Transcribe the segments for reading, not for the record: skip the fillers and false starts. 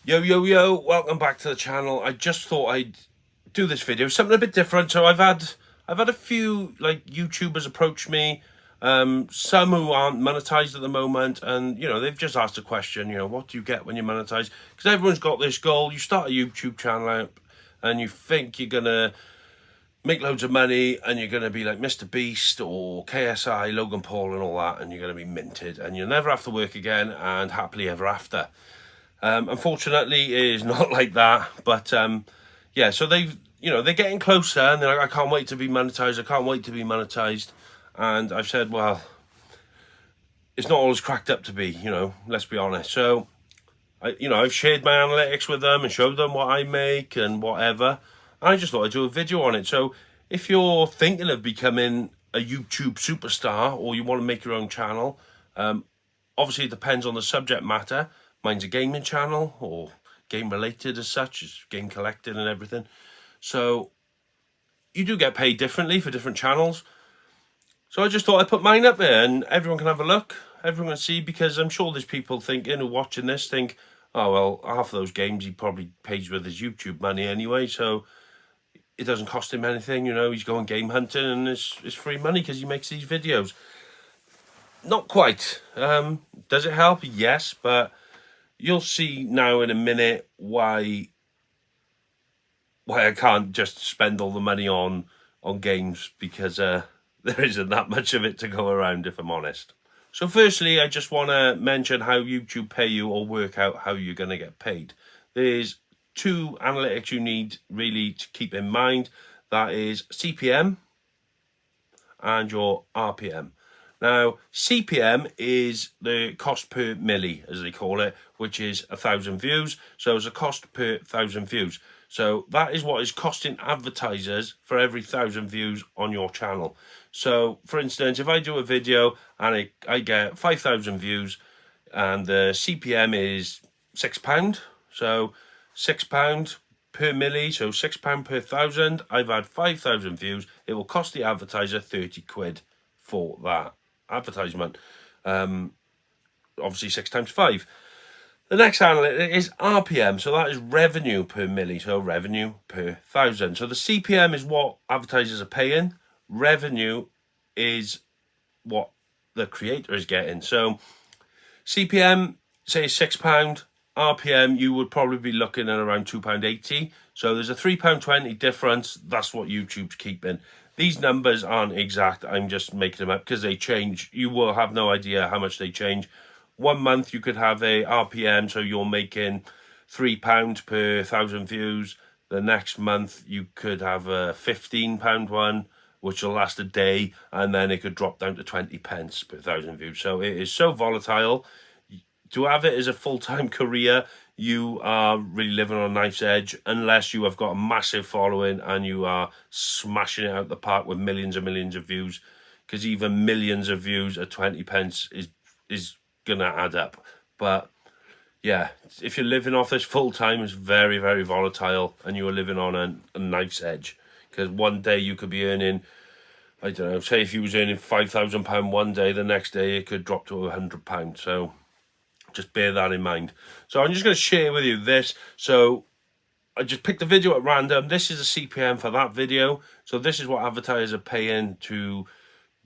Yo, welcome back to the channel. I just thought I'd do this video, something a bit different. So I've had a few like YouTubers approach me, some who aren't monetized at the moment, and they've just asked a question, what do you get when you monetize? Because everyone's got this goal. You start a YouTube channel out and you think you're gonna make loads of money and you're going to be like Mr. Beast or KSI, Logan Paul and all that, and you're going to be minted and you'll never have to work again and happily ever after. Unfortunately, it is not like that. But yeah, so they're getting closer, and they're like, I can't wait to be monetized. I can't wait to be monetized. And I've said, well, it's not always cracked up to be. Let's be honest. So, I've shared my analytics with them and showed them what I make and whatever. And I just thought I'd do a video on it. So, if you're thinking of becoming a YouTube superstar or you want to make your own channel, obviously it depends on the subject matter. Mine's a gaming channel, or game related as such, it's game collecting and everything. So you do get paid differently for different channels. So I just thought I'd put mine up there and everyone can have a look. Everyone can see, because I'm sure there's people thinking, who watching this think, oh, well, half of those games he probably pays with his YouTube money anyway, so it doesn't cost him anything, he's going game hunting and it's free money because he makes these videos. Not quite. Does it help? Yes, but you'll see now in a minute why I can't just spend all the money on games, because there isn't that much of it to go around, if I'm honest. So firstly, I just want to mention how YouTube pay you, or work out how you're going to get paid. There's two analytics you need really to keep in mind. That is CPM and your RPM. Now, CPM is the cost per milli, as they call it, which is 1,000 views. So it's a cost per 1,000 views. So that is what is costing advertisers for every 1,000 views on your channel. So, for instance, if I do a video and I get 5,000 views and the CPM is £6, so £6 per milli, so £6 per 1,000, I've had 5,000 views. It will cost the advertiser 30 quid for that advertisement. Obviously 6 times 5. The next analytic is RPM, so that is revenue per milli, so revenue per 1,000. So the CPM is what advertisers are paying. Revenue is what the creator is getting. So CPM, say £6, RPM, you would probably be looking at around £2.80. So there's a £3.20 difference. That's what YouTube's keeping. These numbers aren't exact. I'm just making them up because they change. You will have no idea how much they change. 1 month you could have a RPM, so you're making £3 per 1,000 views. The next month you could have a £15 one, which will last a day, and then it could drop down to 20 pence per 1,000 views. So it is so volatile. To have it as a full-time career, you are really living on a knife's edge, unless you have got a massive following and you are smashing it out the park with millions and millions of views, because even millions of views at 20 pence is gonna add up. But yeah, if you're living off this full-time, it's very, very volatile, and you are living on a knife's edge, because one day you could be earning, I don't know, say if you was earning £5,000 one day, the next day it could drop to £100. So just bear that in mind. So I'm just going to share with you this. So I just picked a video at random. This is a CPM for that video. So this is what advertisers are paying to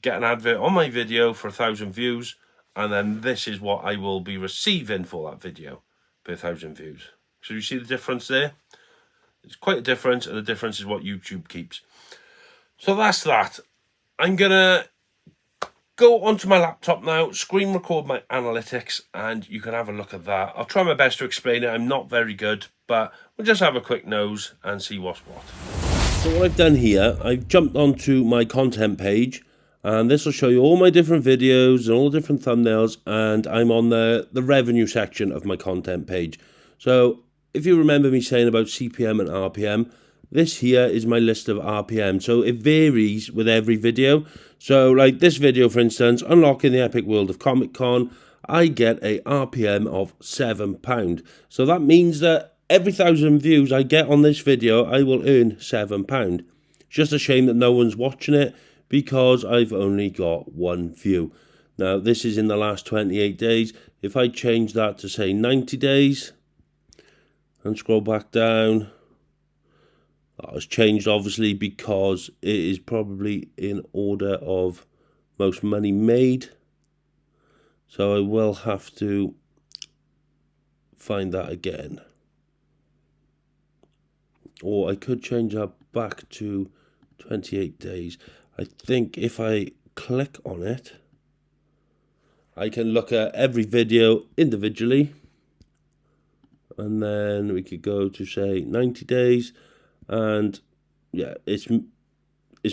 get an advert on my video for 1,000 views. And then this is what I will be receiving for that video per 1,000 views. So you see the difference there? It's quite a difference, and the difference is what YouTube keeps. So that's that. I'm going to go onto my laptop now, screen record my analytics, and you can have a look at that. I'll try my best to explain it. I'm not very good, but we'll just have a quick nose and see what's what. So what I've done here, I've jumped onto my content page, and this will show you all my different videos and all the different thumbnails, and I'm on the revenue section of my content page. So if you remember me saying about CPM and RPM, this here is my list of RPM. So it varies with every video. So like this video, for instance, Unlocking the Epic World of Comic Con, I get a RPM of £7. So that means that every 1,000 views I get on this video, I will earn £7. It's just a shame that no one's watching it, because I've only got one view. Now, this is in the last 28 days. If I change that to, say, 90 days, and scroll back down. That has changed obviously because it is probably in order of most money made. So I will have to find that again. Or I could change that back to 28 days. I think if I click on it, I can look at every video individually. And then we could go to say 90 days. And yeah, it's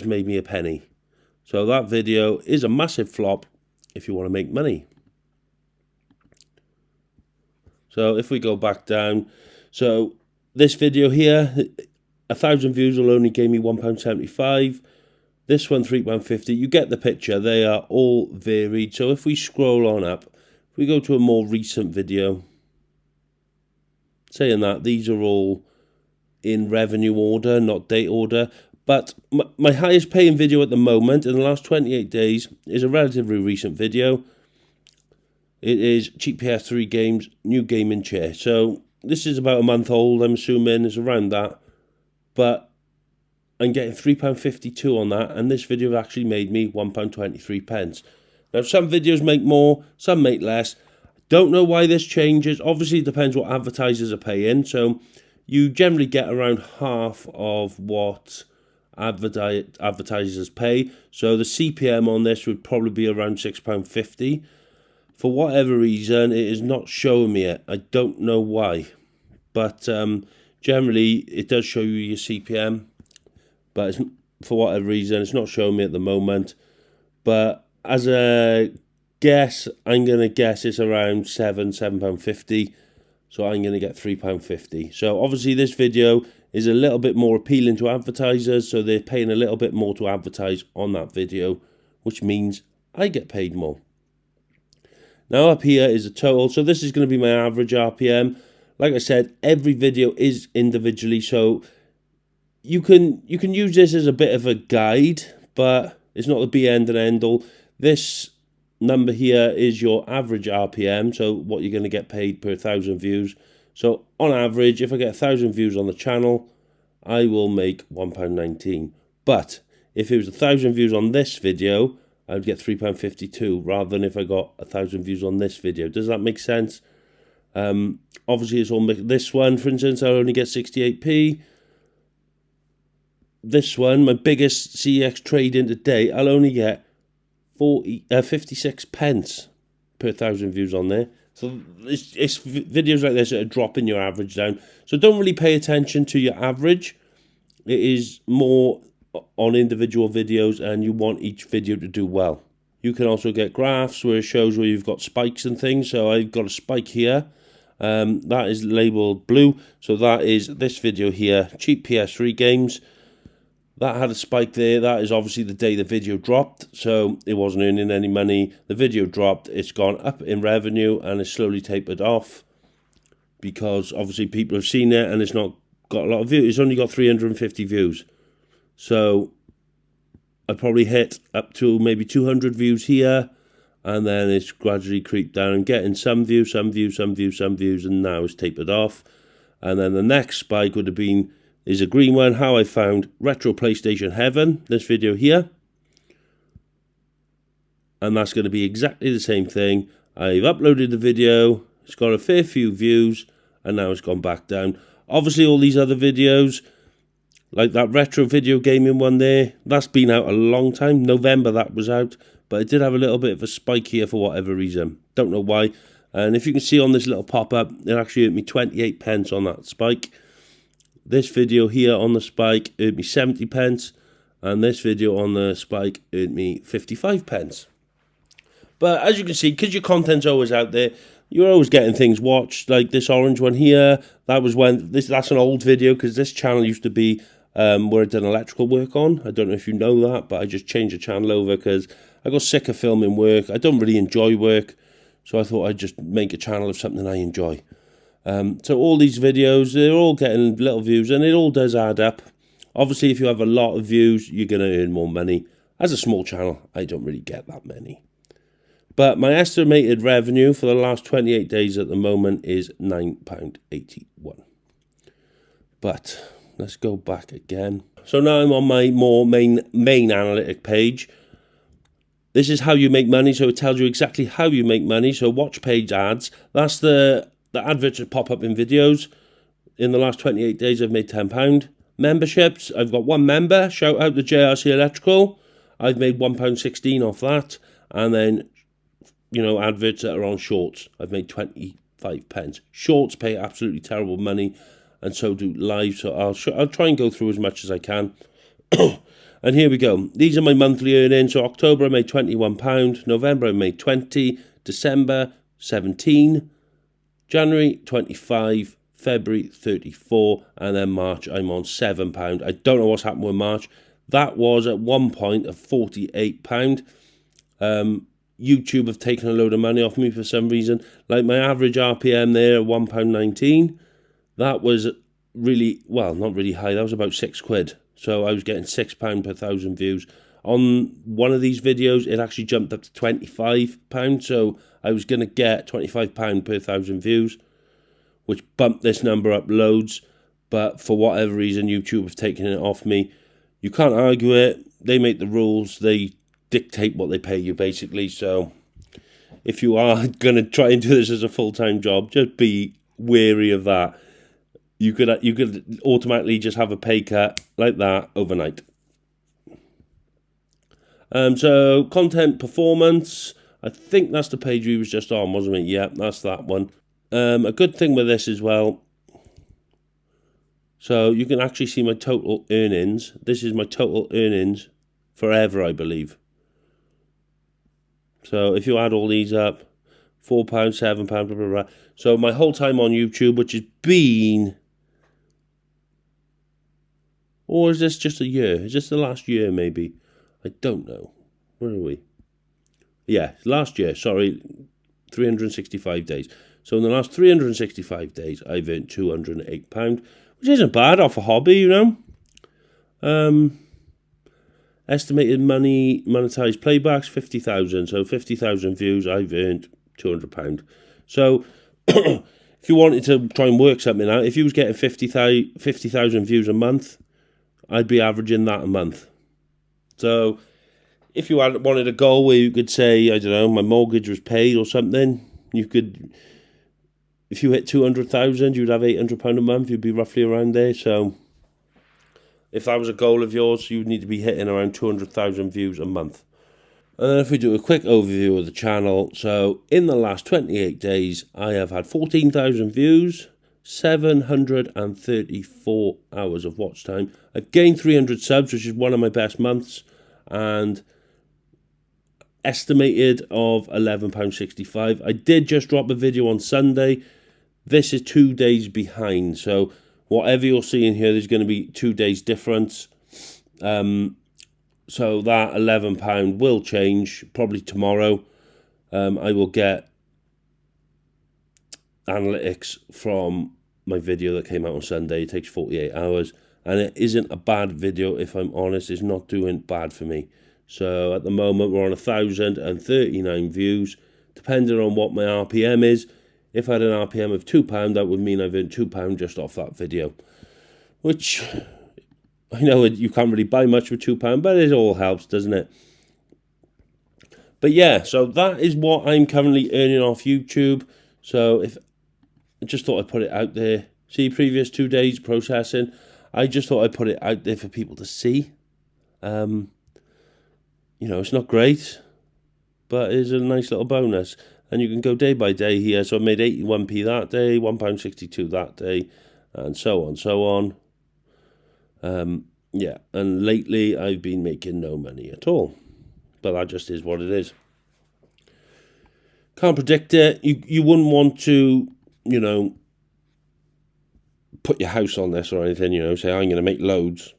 made me a penny. So that video is a massive flop if you want to make money. So if we go back down, so this video here, 1,000 views will only give me £1.75. This one, £3.50. You get the picture. They are all varied. So if we scroll on up, if we go to a more recent video, saying that these are all in revenue order, not date order. But my highest paying video at the moment in the last 28 days is a relatively recent video. It is Cheap PS3 Games new gaming chair. So this is about a month old, I'm assuming. It's around that. But I'm getting £3.52 on that, and this video actually made me £1.23. Now some videos make more, some make less. Don't know why this changes. Obviously it depends what advertisers are paying. So you generally get around half of what advertisers pay. So the CPM on this would probably be around £6.50. For whatever reason, it is not showing me it. I don't know why. But generally, it does show you your CPM. But for whatever reason, it's not showing me at the moment. But as a guess, I'm going to guess it's around £7.50. So I'm going to get £3.50. So obviously this video is a little bit more appealing to advertisers. So they're paying a little bit more to advertise on that video, which means I get paid more. Now up here is a total. So this is going to be my average RPM. Like I said, every video is individually. So you can use this as a bit of a guide, but it's not the be end and end all. This number here is your average RPM, so what you're going to get paid per 1,000 views. So on average, if I get 1,000 views on the channel, I will make £1.19. But if it was 1,000 views on this video, I would get £3.52 rather than if I got 1,000 views on this video. Does that make sense? Obviously, it's all this one, for instance, I'll only get 68p. This one, my biggest CEX trade-in today, I'll only get 56 pence per 1,000 views on there. So it's videos like this that are dropping your average down. So don't really pay attention to your average. It is more on individual videos, and you want each video to do well. You can also get graphs where it shows where you've got spikes and things. So I've got a spike here. That is labeled blue. So that is this video here, Cheap PS3 Games. That had a spike there. That is obviously the day the video dropped, so it wasn't earning any money. The video dropped, it's gone up in revenue, and it's slowly tapered off because obviously people have seen it and it's not got a lot of views. It's only got 350 views. So I probably hit up to maybe 200 views here, and then it's gradually creeped down and getting some views, some views, some views, some views, and now it's tapered off. And then the next spike would have been is a green one, how I found Retro PlayStation Heaven, this video here. And that's going to be exactly the same thing. I've uploaded the video, it's got a fair few views, and now it's gone back down. Obviously all these other videos, like that retro video gaming one there, that's been out a long time. November that was out, but it did have a little bit of a spike here for whatever reason. Don't know why. And if you can see on this little pop-up, it actually earned me 28 pence on that spike. This video here on the spike earned me 70 pence, and this video on the spike earned me 55 pence. But as you can see, because your content's always out there, you're always getting things watched. Like this orange one here, that's an old video, because this channel used to be where I'd done electrical work on. I don't know if you know that, but I just changed the channel over because I got sick of filming work. I don't really enjoy work, so I thought I'd just make a channel of something I enjoy. So all these videos, they're all getting little views, and it all does add up. Obviously, if you have a lot of views, you're going to earn more money. As a small channel, I don't really get that many. But my estimated revenue for the last 28 days at the moment is £9.81. But let's go back again. So now I'm on my more main analytic page. This is how you make money, so it tells you exactly how you make money. So watch page ads, that's the adverts that pop up in videos. In the last 28 days, I've made £10. Memberships, I've got one member, shout out to JRC Electrical. I've made £1.16 off that. And then, you know, adverts that are on shorts, I've made 25 pence. Shorts pay absolutely terrible money, and so do live. So I'll try and go through as much as I can. And here we go. These are my monthly earnings. So October I made £21, November I made 20, December 17, January 25, February 34, and then March I'm on £7. I don't know what's happened with March. That was at one point of £48. YouTube have taken a load of money off me for some reason. Like my average RPM there at £1.19. That was really, well, not really high. That was about £6. So I was getting £6 per 1,000 views. On one of these videos, it actually jumped up to £25. So I was going to get £25 per 1,000 views, which bumped this number up loads. But for whatever reason, YouTube have taken it off me. You can't argue it. They make the rules. They dictate what they pay you, basically. So if you are going to try and do this as a full-time job, just be wary of that. You could automatically just have a pay cut like that overnight. So content performance, I think that's the page we was just on, wasn't it? Yeah, that's that one. A good thing with this as well, so you can actually see my total earnings. This is my total earnings forever, I believe. So if you add all these up, £4, £7, blah, blah, blah. So my whole time on YouTube, which has been, or is this just a year? Is this the last year, maybe? I don't know. Where are we? Yeah, last year, sorry, 365 days. So in the last 365 days, I've earned £208, which isn't bad off a hobby, you know. Estimated money, monetized playbacks, 50,000. So 50,000 views, I've earned £200. So if you wanted to try and work something out, if you was getting 50,000 views a month, I'd be averaging that a month. So if you wanted a goal where you could say, I don't know, my mortgage was paid or something, you could, if you hit 200,000, you'd have £800 a month. You'd be roughly around there. So if that was a goal of yours, you'd need to be hitting around 200,000 views a month. And then if we do a quick overview of the channel, so in the last 28 days, I have had 14,000 views, 734 hours of watch time. I've gained 300 subs, which is one of my best months, and estimated of £11.65. I did just drop a video on Sunday. This is 2 days behind, so whatever you're seeing here, there's going to be 2 days difference. So that £11 will change probably tomorrow. I will get analytics from my video that came out on Sunday. It takes 48 hours, and it isn't a bad video, if I'm honest. It's not doing bad for me. So at the moment we're on 1,039 views, depending on what my RPM is. If I had an RPM of £2, that would mean I've earned £2 just off that video, which I know you can't really buy much with £2, but it all helps, doesn't it? But yeah, so that is what I'm currently earning off YouTube. So if I just thought I'd put it out there. See, previous 2 days processing. I just thought I'd put it out there for people to see. You know, it's not great, but it's a nice little bonus. And you can go day by day here. So I made 81p that day, £1.62 that day, and so on, so on. Yeah, and lately I've been making no money at all. But that just is what it is. Can't predict it. You wouldn't want to, you know, put your house on this or anything, you know, say I'm going to make loads.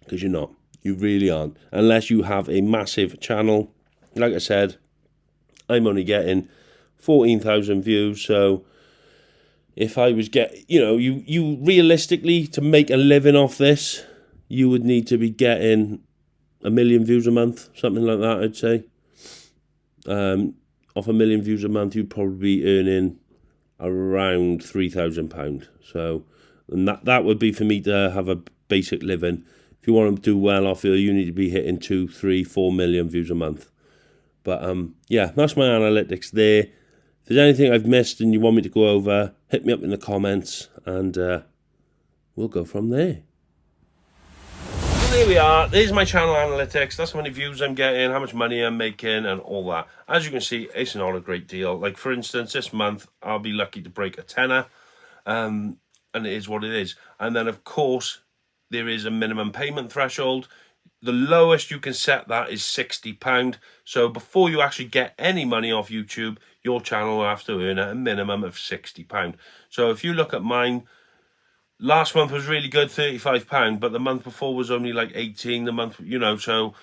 Because you're not. You really aren't. Unless you have a massive channel. Like I said, I'm only getting 14,000 views, so if I was you realistically, to make a living off this, you would need to be getting 1 million views a month, something like that, I'd say. Off 1 million views a month, you'd probably be earning around £3,000. So and that would be for me to have a basic living. If you want to do well off here, you need to be hitting 2, 3, 4 million views a month. But yeah, that's my analytics there. If there's anything I've missed and you want me to go over, hit me up in the comments, and we'll go from there. So there we are. There's my channel analytics. That's how many views I'm getting, how much money I'm making, and all that. As you can see, it's not a great deal. Like, for instance, this month, I'll be lucky to break a tenner. And it is what it is. And then, of course, there is a minimum payment threshold. The lowest you can set that is £60. So before you actually get any money off YouTube, your channel will have to earn a minimum of £60. So if you look at mine, last month was really good, £35, but the month before was only like 18. The month, you know, so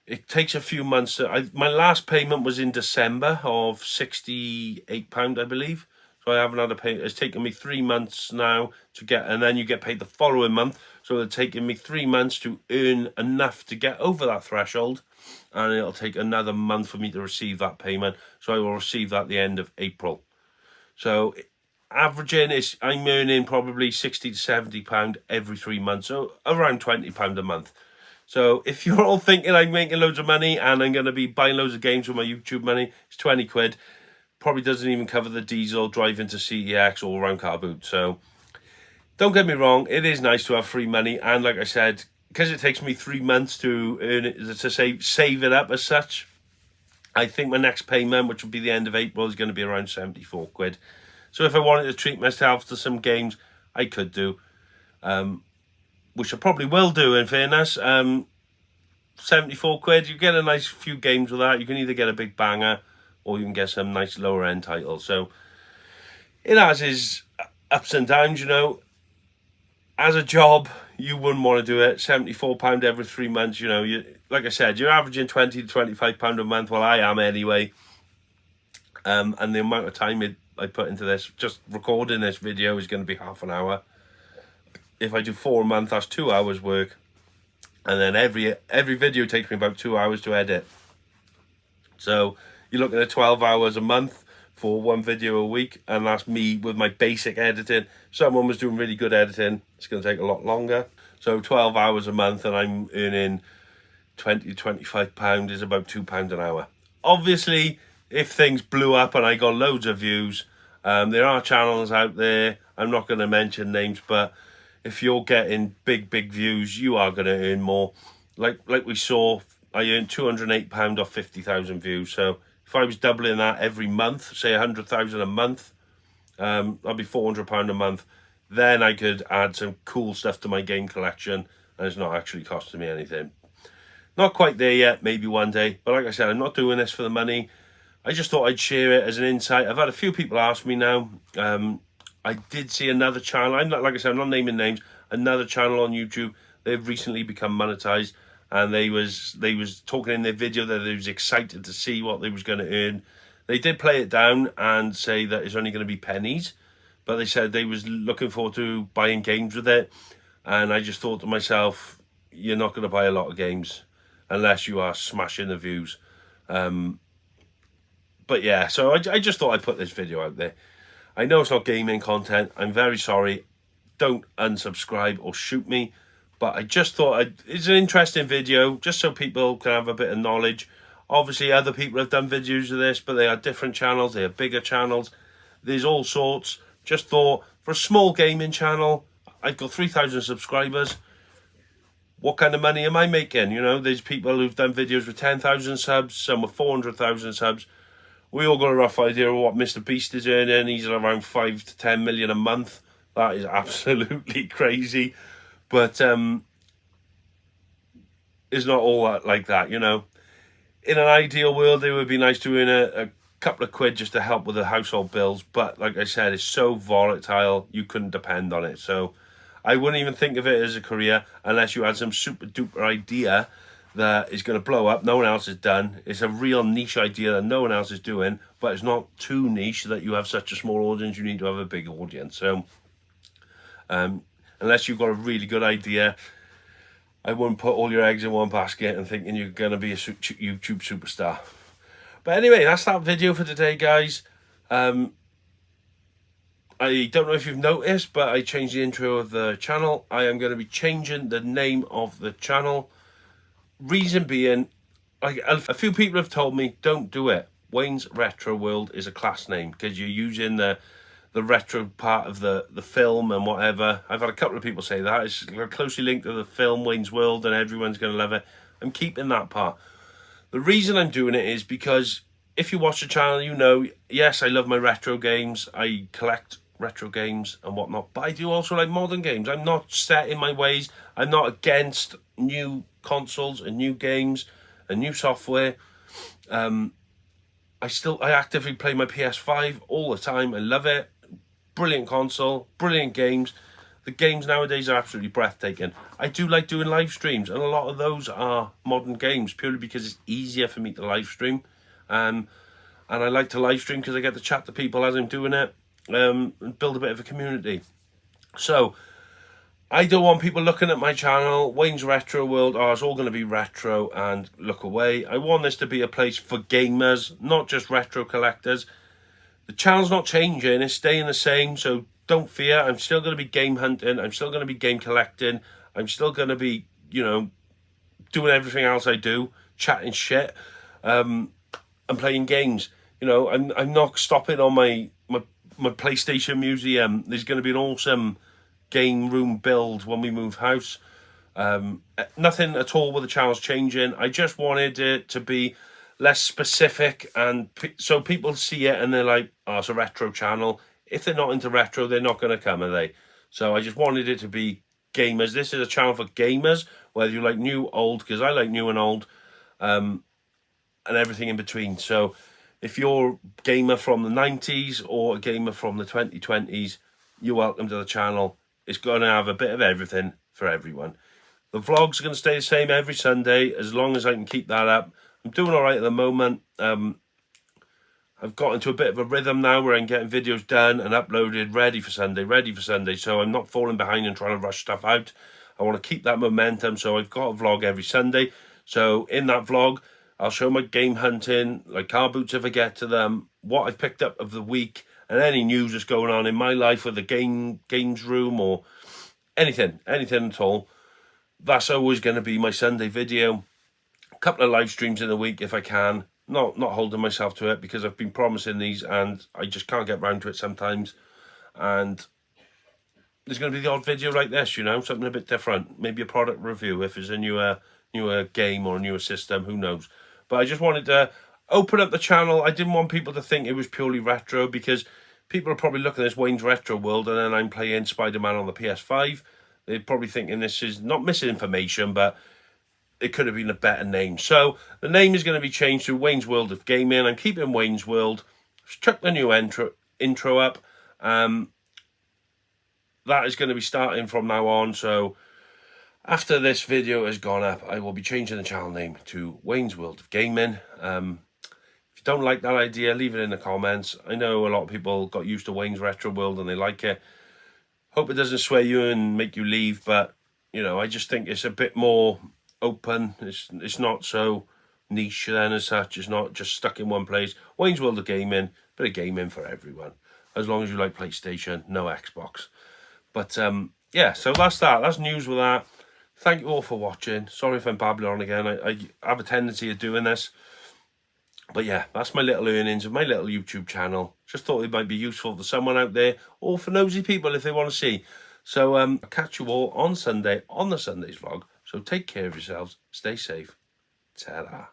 it takes a few months. My last payment was in December of £68, I believe. So I haven't had a pay. It's taken me 3 months now to get, and then you get paid the following month. So it's taken me 3 months to earn enough to get over that threshold, and it'll take another month for me to receive that payment. So I will receive that at the end of April. So averaging is, I'm earning probably £60 to £70 every 3 months, so around £20 a month. So if you're all thinking I'm making loads of money and I'm going to be buying loads of games with my YouTube money, it's 20 quid. Probably doesn't even cover the diesel driving to CEX or around car boot. So don't get me wrong, it is nice to have free money, and like I said, because it takes me 3 months to earn it, to save it up as such, I think my next payment, which will be the end of April, is going to be around 74 quid. So if I wanted to treat myself to some games, I could do, which I probably will do, in fairness. 74 quid, you get a nice few games with that. You can either get a big banger, or you can get some nice lower end titles. So it has its ups and downs, you know. As a job, you wouldn't want to do it. £74 every 3 months, you know. Like I said, you're averaging £20 to £25 a month. Well, I am anyway. And the amount of time I put into this, just recording this video, is going to be half an hour. If I do 4 a month, that's 2 hours work. And then every video takes me about 2 hours to edit. So you're looking at 12 hours a month for one video a week, and that's me with my basic editing. Someone was doing really good editing, it's going to take a lot longer. So 12 hours a month, and I'm earning £20 to £25 is about £2 an hour. Obviously, if things blew up and I got loads of views, there are channels out there, I'm not going to mention names, but if you're getting big views, you are going to earn more. Like we saw, I earned £208 off 50,000 views. So if I was doubling that every month, say 100,000 a month, that'd be £400 a month. Then I could add some cool stuff to my game collection, and it's not actually costing me anything. Not quite there yet, maybe one day. But like I said, I'm not doing this for the money. I just thought I'd share it as an insight. I've had a few people ask me now. I did see another channel. I'm not, like I said, I'm not naming names. Another channel on YouTube. They've recently become monetized, and they was talking in their video that they was excited to see what they was going to earn. They did play it down and say that it's only going to be pennies, but they said they was looking forward to buying games with it. And I just thought to myself, you're not going to buy a lot of games unless you are smashing the views. But yeah, so I just thought I'd put this video out there. I know it's not gaming content. I'm very sorry. Don't unsubscribe or shoot me. But I just thought it's an interesting video, just so people can have a bit of knowledge. Obviously, other people have done videos of this, but they are different channels. They are bigger channels. There's all sorts. Just thought, for a small gaming channel, I've got 3,000 subscribers. What kind of money am I making? You know, there's people who've done videos with 10,000 subs, some with 400,000 subs. We all got a rough idea of what Mr. Beast is earning. He's around 5 to 10 million a month. That is absolutely crazy. But it's not all like that, you know. In an ideal world, it would be nice to earn a couple of quid just to help with the household bills. But like I said, it's so volatile, you couldn't depend on it. So I wouldn't even think of it as a career unless you had some super duper idea that is going to blow up, no one else has done. It's a real niche idea that no one else is doing, but it's not too niche that you have such a small audience. You need to have a big audience. So unless you've got a really good idea, I wouldn't put all your eggs in one basket and thinking you're going to be a YouTube superstar. But anyway, that's that video for today, guys. I'm I don't know if you've noticed, but I changed the intro of the channel. I am going to be changing the name of the channel. Reason being, like, a few people have told me, don't do it. Wayne's Retro World is a class name because you're using the retro part of the film and whatever. I've had a couple of people say that. It's closely linked to the film Wayne's World and everyone's going to love it. I'm keeping that part. The reason I'm doing it is because if you watch the channel, you know, yes, I love my retro games. I collect retro games and whatnot, but I do also like modern games. I'm not set in my ways. I'm not against new consoles and new games and new software. I actively play my PS5 all the time. I love it. Brilliant console, brilliant games. The games nowadays are absolutely breathtaking. I do like doing live streams, and a lot of those are modern games purely because it's easier for me to live stream. And I like to live stream because I get to chat to people as I'm doing it, and build a bit of a community. So I don't want people looking at my channel, Wayne's Retro World, it's all going to be retro and look away. I want this to be a place for gamers, not just retro collectors. The channel's not changing, it's staying the same, so don't fear. I'm still going to be game hunting, I'm still going to be game collecting, I'm still going to be, you know, doing everything else I do, chatting shit, and playing games. You know, I'm not stopping on my PlayStation museum. There's going to be an awesome game room build when we move house. Nothing at all with the channel's changing. I just wanted it to be less specific, and so people see it and they're like, oh, it's a retro channel. If they're not into retro, they're not going to come, are they? So I just wanted it to be gamers. This is a channel for gamers, whether you like new, old, because I like new and old, and everything in between. So if you're a gamer from the 90s or a gamer from the 2020s, you're welcome to the channel. It's going to have a bit of everything for everyone. The vlogs are going to stay the same every Sunday, as long as I can keep that up. I'm doing all right at the moment. I've got into a bit of a rhythm now where I'm getting videos done and uploaded, ready for Sunday. So I'm not falling behind and trying to rush stuff out. I want to keep that momentum, so I've got a vlog every Sunday. So in that vlog, I'll show my game hunting, like car boots if I get to them, what I've picked up of the week, and any news that's going on in my life with the games room or anything at all. That's always going to be my Sunday video. A couple of live streams in a week if I can. Not holding myself to it because I've been promising these and I just can't get round to it sometimes. And there's going to be the odd video like this, you know, something a bit different. Maybe a product review if it's a newer game or a newer system, who knows. But I just wanted to open up the channel. I didn't want people to think it was purely retro, because people are probably looking at this Wayne's Retro World and then I'm playing Spider-Man on the PS5. They're probably thinking this is not misinformation, but it could have been a better name. So the name is going to be changed to Wayne's World of Gaming. I'm keeping Wayne's World. Just chuck the new intro up. That is going to be starting from now on. So after this video has gone up, I will be changing the channel name to Wayne's World of Gaming. If you don't like that idea, leave it in the comments. I know a lot of people got used to Wayne's Retro World and they like it. Hope it doesn't sway you and make you leave, but you know, I just think it's a bit more open. It's not so niche then as such. It's not just stuck in one place. Wayne's World of Gaming, bit of gaming for everyone, as long as you like PlayStation, no Xbox. But yeah, so that's that. That's news with that. Thank you all for watching. Sorry if I'm babbling on again. I have a tendency of doing this. But yeah, that's my little earnings of my little YouTube channel. Just thought it might be useful for someone out there, or for nosy people if they want to see. So I'll catch you all on Sunday on the Sunday's vlog. So take care of yourselves, stay safe. Ta-ra.